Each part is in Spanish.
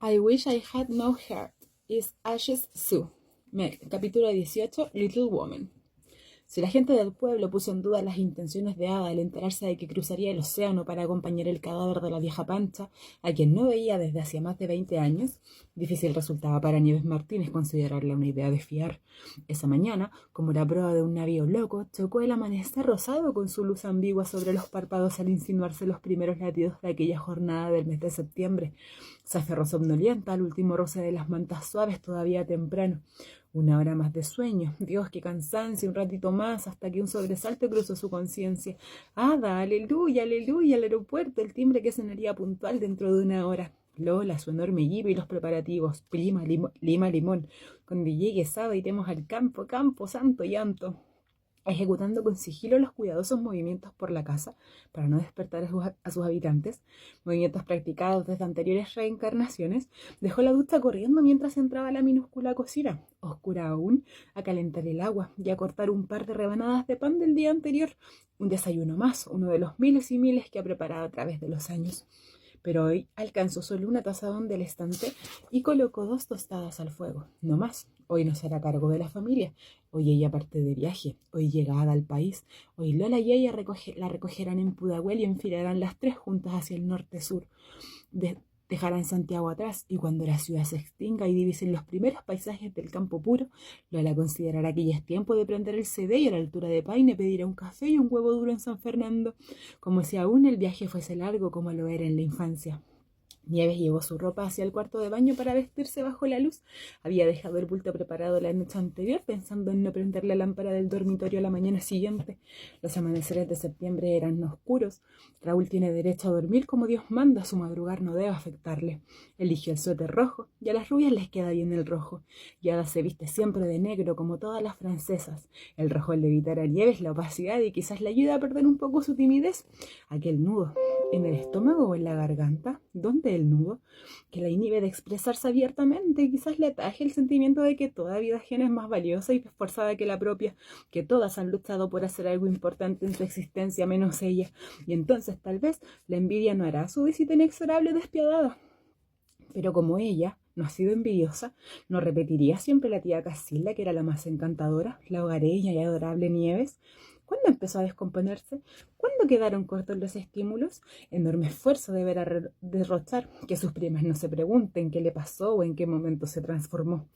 I wish I had no heart. Is Ashes Sue. Capítulo 18, Little Woman. Si la gente del pueblo puso en duda las intenciones de Ada al enterarse de que cruzaría el océano para acompañar el cadáver de la vieja Pancha, a quien no veía desde hacía más de 20 años, difícil resultaba para Nieves Martínez considerarla una idea de fiar. Esa mañana, como la proa de un navío loco, chocó el amanecer rosado con su luz ambigua sobre los párpados al insinuarse los primeros latidos de aquella jornada del mes de septiembre. Se aferró somnolienta al último roce de las mantas suaves todavía temprano. Una hora más de sueño. Dios, qué cansancio, un ratito más, hasta que un sobresalto cruzó su conciencia. ¡Ada! ¡Aleluya, aleluya! Al aeropuerto, el timbre que sonaría puntual dentro de una hora. Lola, su enorme jeep y los preparativos. Lima, limón. Cuando llegues, Ada, iremos al campo, campo, santo llanto. Ejecutando con sigilo los cuidadosos movimientos por la casa para no despertar a sus habitantes, movimientos practicados desde anteriores reencarnaciones, dejó la ducha corriendo mientras entraba a la minúscula cocina, oscura aún, a calentar el agua y a cortar un par de rebanadas de pan del día anterior, un desayuno más, uno de los miles y miles que ha preparado a través de los años. Pero hoy alcanzó solo una tazón del estante y colocó 2 tostadas al fuego, no más. Hoy no será cargo de la familia, hoy ella parte de viaje, hoy llegada al país, hoy Lola y ella la recogerán en Pudahuel y enfilarán las 3 juntas hacia el norte-sur. Dejarán Santiago atrás y cuando la ciudad se extinga y divisen los primeros paisajes del campo puro, Lola considerará que ya es tiempo de prender el CD y a la altura de Paine pedirá un café y un huevo duro en San Fernando, como si aún el viaje fuese largo como lo era en la infancia. Nieves llevó su ropa hacia el cuarto de baño para vestirse bajo la luz. Había dejado el bulto preparado la noche anterior pensando en no prender la lámpara del dormitorio a la mañana siguiente. Los amaneceres de septiembre eran oscuros. Raúl tiene derecho a dormir como Dios manda, su madrugar no debe afectarle. Eligió el suéter rojo y a las rubias les queda bien el rojo. Y Ada se viste siempre de negro como todas las francesas. El rojo le evitará a Nieves la opacidad y quizás le ayude a perder un poco su timidez. Aquel nudo, ¿en el estómago o en la garganta? ¿Dónde el nudo? Que la inhibe de expresarse abiertamente y quizás le ataje el sentimiento de que toda vida ajena es más valiosa y esforzada que la propia, que todas han luchado por hacer algo importante en su existencia menos ella, y entonces tal vez la envidia no hará su visita inexorable y despiadada. Pero como ella no ha sido envidiosa, ¿no repetiría siempre la tía Casilda que era la más encantadora, la hogareña y adorable Nieves? ¿Cuándo empezó a descomponerse? ¿Cuándo quedaron cortos los estímulos? Enorme esfuerzo deberá derrochar, que sus primas no se pregunten qué le pasó o en qué momento se transformó.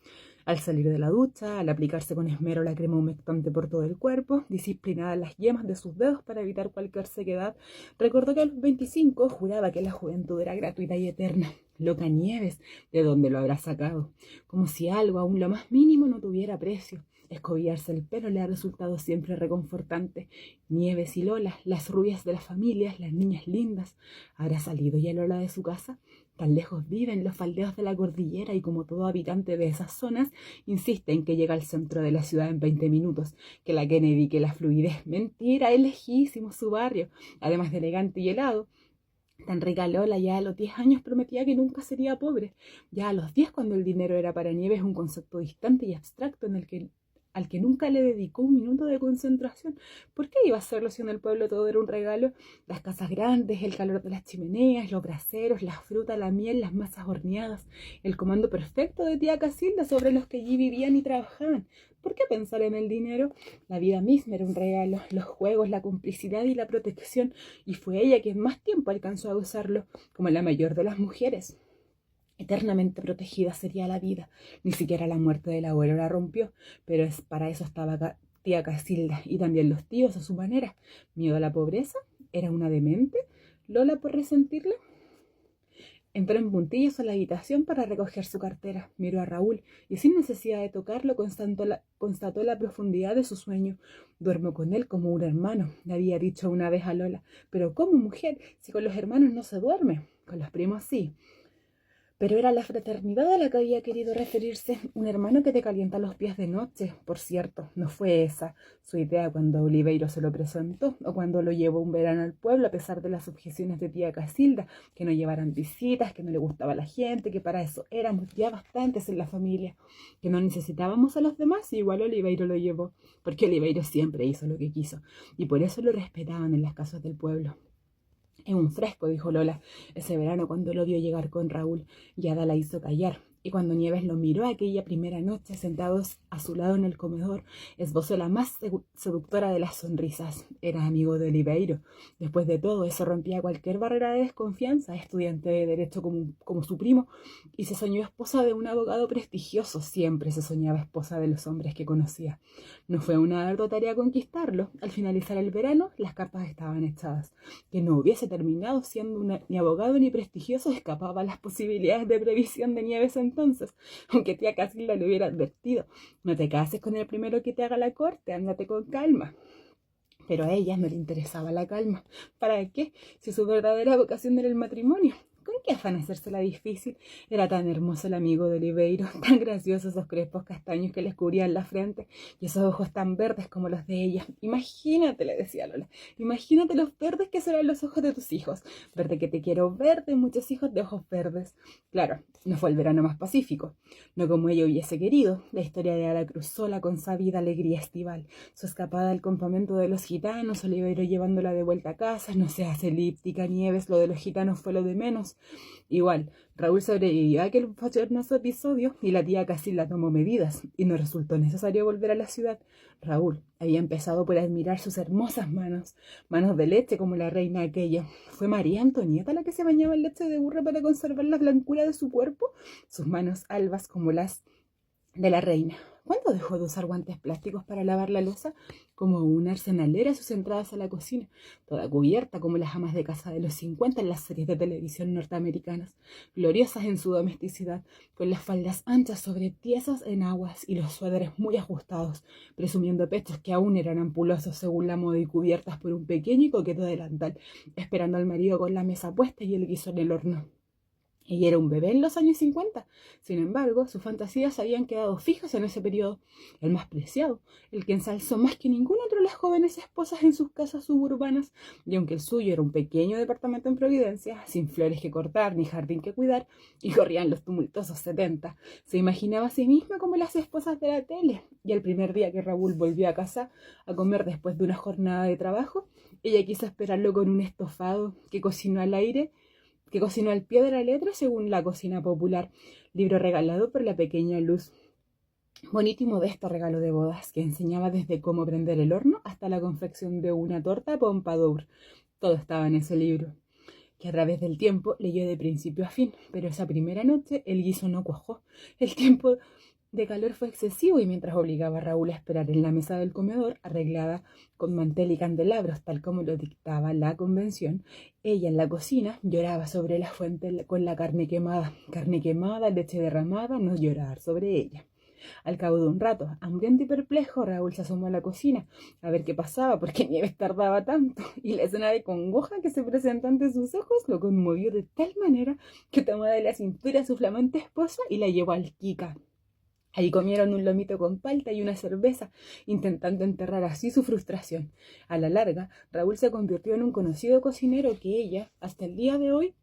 Al salir de la ducha, al aplicarse con esmero la crema humectante por todo el cuerpo, disciplinada las yemas de sus dedos para evitar cualquier sequedad, recordó que a los 25 juraba que la juventud era gratuita y eterna. Loca Nieves, ¿de dónde lo habrá sacado? Como si algo, aún lo más mínimo, no tuviera precio. Escobillarse el pelo le ha resultado siempre reconfortante. Nieves y Lola, las rubias de las familias, las niñas lindas. ¿Habrá salido ya Lola de su casa? Tan lejos viven los faldeos de la cordillera y como todo habitante de esas zonas, insiste en que llega al centro de la ciudad en 20 minutos, que la Kennedy, que la fluidez. Mentira, es lejísimo su barrio, además de elegante y helado. Tan rica Lola ya a los 10 años prometía que nunca sería pobre. Ya a los 10, cuando el dinero era para Nieves un concepto distante y abstracto al que nunca le dedicó un minuto de concentración. ¿Por qué iba a hacerlo si en el pueblo todo era un regalo? Las casas grandes, el calor de las chimeneas, los braseros, las frutas, la miel, las masas horneadas, el comando perfecto de tía Casilda sobre los que allí vivían y trabajaban. ¿Por qué pensar en el dinero? La vida misma era un regalo, los juegos, la complicidad y la protección, y fue ella quien más tiempo alcanzó a usarlo, como la mayor de las mujeres. Eternamente protegida sería la vida. Ni siquiera la muerte del abuelo la rompió, pero para eso estaba tía Casilda y también los tíos a su manera. ¿Miedo a la pobreza? ¿Era una demente? ¿Lola por resentirla? Entró en puntillas a la habitación para recoger su cartera. Miró a Raúl y sin necesidad de tocarlo constató la profundidad de su sueño. Duermo con él como un hermano, le había dicho una vez a Lola. Pero ¿cómo, mujer? Si con los hermanos no se duerme. Con los primos sí. Pero era la fraternidad a la que había querido referirse, un hermano que te calienta los pies de noche. Por cierto, no fue esa su idea cuando Oliveiro se lo presentó, o cuando lo llevó un verano al pueblo, a pesar de las objeciones de tía Casilda, que no llevaran visitas, que no le gustaba la gente, que para eso éramos ya bastantes en la familia, que no necesitábamos a los demás, y igual Oliveiro lo llevó, porque Oliveiro siempre hizo lo que quiso, y por eso lo respetaban en las casas del pueblo. Es un fresco, dijo Lola, ese verano cuando lo vio llegar con Raúl, y Ada la hizo callar. Y cuando Nieves lo miró aquella primera noche, sentados a su lado en el comedor, esbozó la más seductora de las sonrisas. Era amigo de Oliveiro. Después de todo, eso rompía cualquier barrera de desconfianza, estudiante de derecho como su primo, y se soñó esposa de un abogado prestigioso. Siempre se soñaba esposa de los hombres que conocía. No fue una ardua tarea conquistarlo. Al finalizar el verano, las cartas estaban echadas. Que no hubiese terminado siendo ni abogado ni prestigioso escapaba a las posibilidades de previsión de Nieves entonces, aunque tía Casilda le hubiera advertido: no te cases con el primero que te haga la corte, ándate con calma. Pero a ella no le interesaba la calma. ¿Para qué? Si su verdadera vocación era el matrimonio. ¿Con qué afán hacérsela difícil? Era tan hermoso el amigo de Oliveiro, tan graciosos esos crespos castaños que les cubrían la frente y esos ojos tan verdes como los de ella. Imagínate, le decía Lola, imagínate los verdes que serán los ojos de tus hijos. Verde que te quiero verde, muchos hijos de ojos verdes. Claro, no fue el verano más pacífico, no como ella hubiese querido. La historia de Ada cruzó la consabida alegría estival. Su escapada al campamento de los gitanos, Oliveiro llevándola de vuelta a casa, no se hace elíptica, Nieves, lo de los gitanos fue lo de menos. Igual, Raúl sobrevivió a aquel bochornoso episodio y la tía Casilda tomó medidas y no resultó necesario volver a la ciudad. Raúl había empezado por admirar sus hermosas manos, manos de leche como la reina aquella. ¿Fue María Antonieta la que se bañaba en leche de burro para conservar la blancura de su cuerpo? Sus manos albas como las de la reina. ¿Cuándo dejó de usar guantes plásticos para lavar la loza? Como una arsenalera a sus entradas a la cocina, toda cubierta como las amas de casa de los 50 en las series de televisión norteamericanas, gloriosas en su domesticidad, con las faldas anchas sobre tiesas en aguas y los suéteres muy ajustados, presumiendo pechos que aún eran ampulosos según la moda y cubiertas por un pequeño y coqueto delantal, esperando al marido con la mesa puesta y el guiso en el horno. Ella era un bebé en los años 50. Sin embargo, sus fantasías habían quedado fijas en ese periodo. El más preciado, el que ensalzó más que ningún otro las jóvenes esposas en sus casas suburbanas. Y aunque el suyo era un pequeño departamento en Providencia, sin flores que cortar ni jardín que cuidar, y corrían los tumultuosos 70, se imaginaba a sí misma como las esposas de la tele. Y el primer día que Raúl volvió a casa a comer después de una jornada de trabajo, ella quiso esperarlo con un estofado que cocinó al pie de la letra según la cocina popular, libro regalado por la pequeña Luz. Bonito y modesto regalo de bodas, que enseñaba desde cómo prender el horno hasta la confección de una torta Pompadour. Todo estaba en ese libro, que a través del tiempo leyó de principio a fin, pero esa primera noche el guiso no cuajó. El tiempo de calor fue excesivo y mientras obligaba a Raúl a esperar en la mesa del comedor, arreglada con mantel y candelabros, tal como lo dictaba la convención, ella en la cocina lloraba sobre la fuente con la carne quemada, leche derramada, no llorar sobre ella. Al cabo de un rato, hambriento y perplejo, Raúl se asomó a la cocina a ver qué pasaba, porque Nieves tardaba tanto, y la escena de congoja que se presentó ante sus ojos lo conmovió de tal manera que tomó de la cintura a su flamante esposa y la llevó al Kika. Ahí comieron un lomito con palta y una cerveza, intentando enterrar así su frustración. A la larga, Raúl se convirtió en un conocido cocinero que ella, hasta el día de hoy,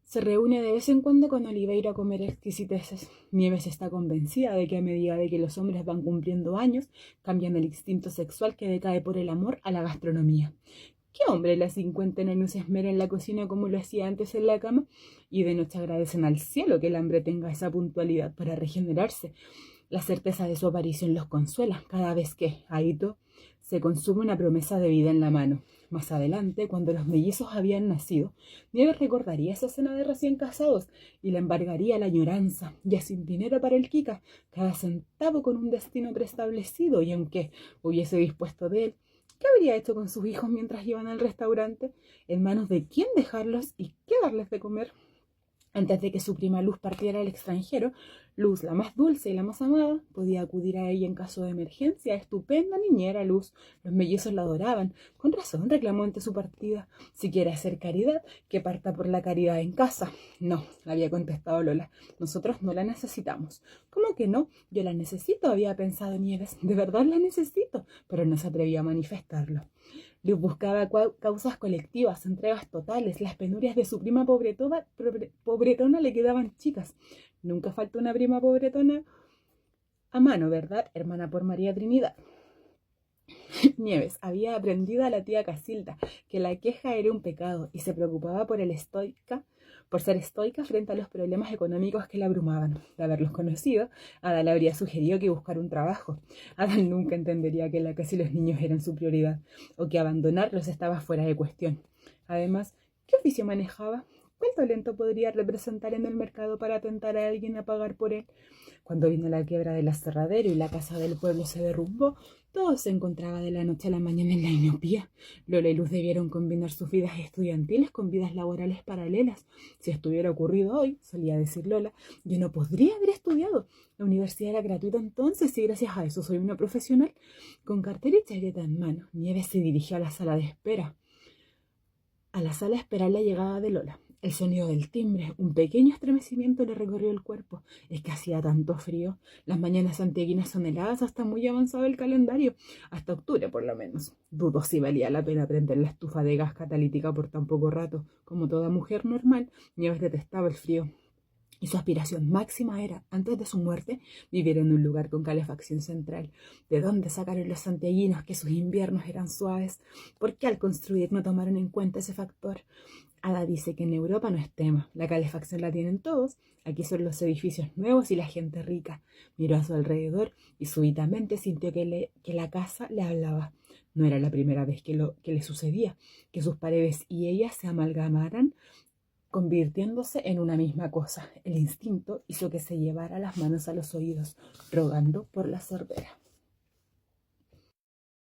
se reúne de vez en cuando con Oliveiro a comer exquisiteces. Nieves está convencida de que a medida de que los hombres van cumpliendo años, cambian el instinto sexual que decae por el amor a la gastronomía. ¿Qué hombre de las 50 años se esmera en la cocina como lo hacía antes en la cama? Y de noche agradecen al cielo que el hambre tenga esa puntualidad para regenerarse. La certeza de su aparición los consuela cada vez que, Aito, se consume una promesa de vida en la mano. Más adelante, cuando los mellizos habían nacido, Nieves recordaría esa cena de recién casados y le embargaría la añoranza, ya sin dinero para el Kika, cada centavo con un destino preestablecido, y aunque hubiese dispuesto de él, ¿qué habría hecho con sus hijos mientras iban al restaurante? ¿En manos de quién dejarlos y qué darles de comer? Antes de que su prima Luz partiera al extranjero, Luz, la más dulce y la más amada, podía acudir a ella en caso de emergencia. Estupenda niñera Luz. Los mellizos la adoraban. Con razón reclamó ante su partida: si quiere hacer caridad, que parta por la caridad en casa. No, había contestado Lola, nosotros no la necesitamos. ¿Cómo que no? Yo la necesito, había pensado Nieves. De verdad la necesito, pero no se atrevía a manifestarlo. Luz buscaba causas colectivas, entregas totales. Las penurias de su prima pobretona le quedaban chicas. Nunca faltó una prima pobretona a mano, ¿verdad, hermana por María Trinidad? Nieves había aprendido a la tía Casilda que la queja era un pecado y se preocupaba por ser estoica frente a los problemas económicos que la abrumaban. De haberlos conocido, Ada le habría sugerido que buscara un trabajo. Ada nunca entendería que la casa y los niños eran su prioridad o que abandonarlos estaba fuera de cuestión. Además, ¿qué oficio manejaba? ¿Cuál talento podría representar en el mercado para tentar a alguien a pagar por él? Cuando vino la quiebra del aserradero y la casa del pueblo se derrumbó, todo se encontraba de la noche a la mañana en la inopia. Lola y Luz debieron combinar sus vidas estudiantiles con vidas laborales paralelas. Si esto hubiera ocurrido hoy, solía decir Lola, yo no podría haber estudiado. La universidad era gratuita entonces y gracias a eso soy una profesional. Con cartera y chaqueta en mano, Nieves se dirigió a la sala de espera. A la sala a esperar la llegada de Lola. El sonido del timbre, un pequeño estremecimiento le recorrió el cuerpo. Es que hacía tanto frío. Las mañanas santiaguinas son heladas hasta muy avanzado el calendario. Hasta octubre, por lo menos. Dudo si valía la pena prender la estufa de gas catalítica por tan poco rato. Como toda mujer normal, Nieves detestaba el frío. Y su aspiración máxima era, antes de su muerte, vivir en un lugar con calefacción central. ¿De dónde sacaron los santiaguinos que sus inviernos eran suaves? ¿Por qué al construir no tomaron en cuenta ese factor? Ada dice que en Europa no es tema, la calefacción la tienen todos, aquí son los edificios nuevos y la gente rica. Miró a su alrededor y súbitamente sintió que la casa le hablaba. No era la primera vez que le sucedía, que sus paredes y ella se amalgamaran convirtiéndose en una misma cosa. El instinto hizo que se llevara las manos a los oídos, rogando por la sordera.